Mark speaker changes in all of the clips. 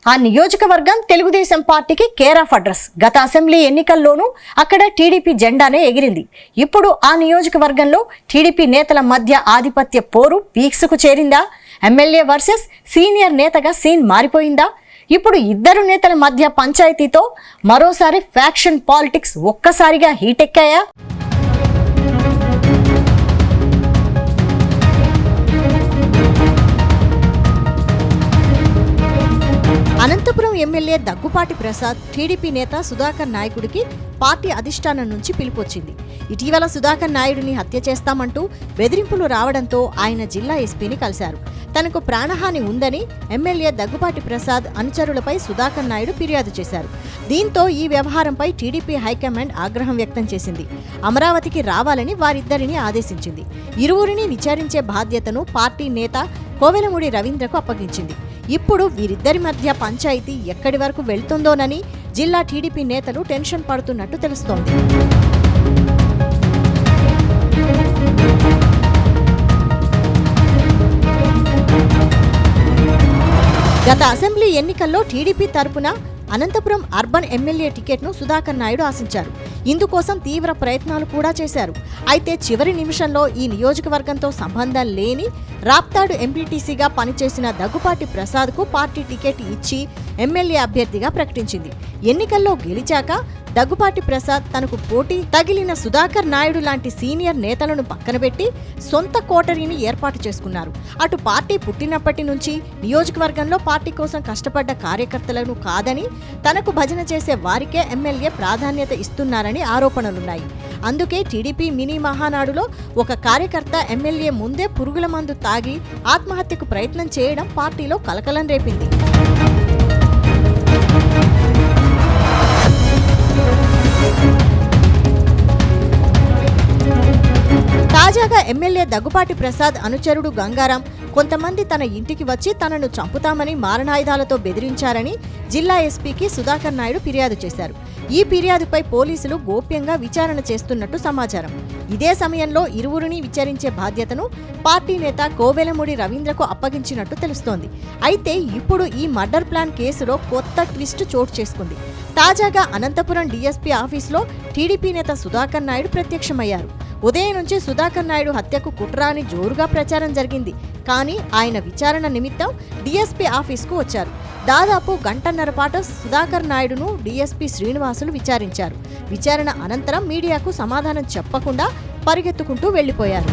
Speaker 1: ఆ నియోజకవర్గం తెలుగుదేశం పార్టీకి కేర్ ఆఫ్ అడ్రస్. గత అసెంబ్లీ ఎన్నికల్లోనూ అక్కడ టీడీపీ జెండానే ఎగిరింది. ఇప్పుడు ఆ నియోజకవర్గంలో టీడీపీ నేతల మధ్య ఆధిపత్య పోరు పీక్స్కు చేరిందా? ఎమ్మెల్యే వర్సెస్ సీనియర్ నేతగా సీన్ మారిపోయిందా? ఇప్పుడు ఇద్దరు నేతల మధ్య పంచాయతీతో మరోసారి ఫ్యాక్షన్ పాలిటిక్స్ ఒక్కసారిగా హీటెక్కాయా? అనంతపురం ఎమ్మెల్యే దగ్గుపాటి ప్రసాద్ టీడీపీ నేత సుధాకర్ నాయుడికి పార్టీ అధిష్టానం నుంచి పిలుపొచ్చింది. ఇటీవల సుధాకర్ నాయుడిని హత్య చేస్తామంటూ బెదిరింపులు రావడంతో ఆయన జిల్లా ఎస్పీని కలిశారు. తనకు ప్రాణహాని ఉందని ఎమ్మెల్యే దగ్గుపాటి ప్రసాద్ అనుచరులపై సుధాకర్ నాయుడు ఫిర్యాదు చేశారు. దీంతో ఈ వ్యవహారంపై టీడీపీ హైకమాండ్ ఆగ్రహం వ్యక్తం చేసింది. అమరావతికి రావాలని వారిద్దరిని ఆదేశించింది. ఇరువురిని విచారించే బాధ్యతను పార్టీ నేత కోవెలమూడి రవీంద్రకు అప్పగించింది. ఇప్పుడు వీరిద్దరి మధ్య పంచాయతీ ఎక్కడి వరకు వెళ్తుందోనని జిల్లా టీడీపీ నేతలు టెన్షన్ పడుతున్నట్టు తెలుస్తోంది. గత అసెంబ్లీ ఎన్నికల్లో టీడీపీ తరపున అనంతపురం అర్బన్ ఎమ్మెల్యే టికెట్ను సుధాకర్ నాయుడు ఆశించారు. ఇందుకోసం తీవ్ర ప్రయత్నాలు కూడా చేశారు. అయితే చివరి నిమిషంలో ఈ నియోజకవర్గంతో సంబంధం లేని రాప్తాడు ఎంపీటీసీగా పనిచేసిన దగ్గుపాటి ప్రసాద్కు పార్టీ టికెట్ ఇచ్చి ఎమ్మెల్యే అభ్యర్థిగా ప్రకటించింది. ఎన్నికల్లో గెలిచాక దగ్గుపాటి ప్రసాద్ తనకు పోటీ తగిలిన సుధాకర్ నాయుడు లాంటి సీనియర్ నేతలను పక్కనబెట్టి సొంత కోటరీని ఏర్పాటు చేసుకున్నారు. అటు పార్టీ పుట్టినప్పటి నుంచి నియోజకవర్గంలో పార్టీ కోసం కష్టపడ్డ కార్యకర్తలను కాదని తనకు భజన చేసే వారికే ఎమ్మెల్యే ప్రాధాన్యత ఇస్తున్నారని ఆరోపణలున్నాయి. అందుకే టీడీపీ మినీ మహానాడులో ఒక కార్యకర్త ఎమ్మెల్యే ముందే పురుగుల మందు తాగి ఆత్మహత్యకు ప్రయత్నం చేయడం పార్టీలో కలకలం రేపింది. తాజాగా ఎమ్మెల్యే దగ్గుపాటి ప్రసాద్ అనుచరుడు గంగారాం కొంతమంది తన ఇంటికి వచ్చి తనను చంపుతామని మారణాయుధాలతో బెదిరించారని జిల్లా ఎస్పీకి సుధాకర్ నాయుడు ఫిర్యాదు చేశారు. ఈ ఫిర్యాదుపై పోలీసులు గోప్యంగా విచారణ చేస్తున్నట్టు సమాచారం. ఇదే సమయంలో ఇరువురిని విచారించే బాధ్యతను పార్టీ నేత కోవెలమూడి రవీంద్రకు అప్పగించినట్టు తెలుస్తోంది. అయితే ఇప్పుడు ఈ మర్డర్ ప్లాన్ కేసులో కొత్త ట్విస్ట్ చోటు చేసుకుంది. తాజాగా అనంతపురం డీఎస్పీ ఆఫీసులో టీడీపీ నేత సుధాకర్ నాయుడు ప్రత్యక్షమయ్యారు. ఉదయం నుంచి సుధాకర్ నాయుడు హత్యకు కుట్ర అని జోరుగా ప్రచారం జరిగింది. కానీ ఆయన విచారణ నిమిత్తం డీఎస్పీ ఆఫీస్కు వచ్చారు. దాదాపు గంటన్నర పాటు సుధాకర్ నాయుడును డీఎస్పీ శ్రీనివాసులు విచారించారు. విచారణ అనంతరం మీడియాకు సమాధానం చెప్పకుండా పరిగెత్తుకుంటూ వెళ్లిపోయారు.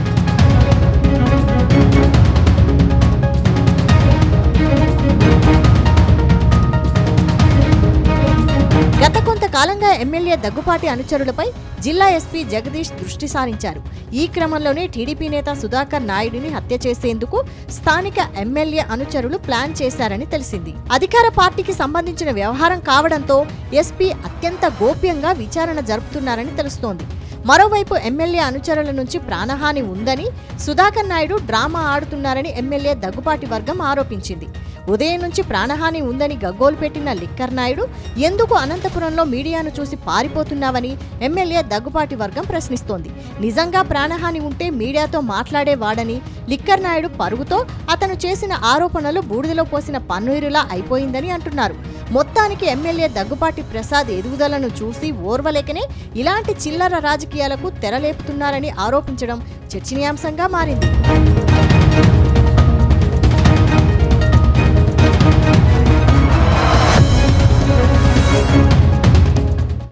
Speaker 1: గత కొంతకాలంగా ఎమ్మెల్యే దగ్గుపాటి అనుచరులపై జిల్లా ఎస్పీ జగదీష్ దృష్టి సారించారు. ఈ క్రమంలోనే టీడీపీ నేత సుధాకర్ నాయుడిని హత్య చేసేందుకు స్థానిక ఎమ్మెల్యే అనుచరులు ప్లాన్ చేశారని తెలిసింది. అధికార పార్టీకి సంబంధించిన వ్యవహారం కావడంతో ఎస్పీ అత్యంత గోప్యంగా విచారణ జరుపుతున్నారని తెలుస్తోంది. మరోవైపు ఎమ్మెల్యే అనుచరుల నుంచి ప్రాణహాని ఉందని సుధాకర్ నాయుడు డ్రామా ఆడుతున్నారని ఎమ్మెల్యే దగ్గుపాటి వర్గం ఆరోపించింది. ఉదయం నుంచి ప్రాణహాని ఉందని గగ్గోలు పెట్టిన లిక్కర్ నాయుడు ఎందుకు అనంతపురంలో మీడియాను చూసి పారిపోతున్నావని ఎమ్మెల్యే దగ్గుపాటి వర్గం ప్రశ్నిస్తోంది. నిజంగా ప్రాణహాని ఉంటే మీడియాతో మాట్లాడేవాడని లిక్కర్ నాయుడు పరుగుతో అతను చేసిన ఆరోపణలు బూడిదలో పోసిన పన్నీరులా అయిపోయిందని అంటున్నారు. మొత్తానికి ఎమ్మెల్యే దగ్గుపాటి ప్రసాద్ ఎదుగుదలను చూసి ఓర్వలేకనే ఇలాంటి చిల్లర రాజకీయాలకు తెరలేపుతున్నారని ఆరోపించడం చర్చనీయాంశంగా మారింది.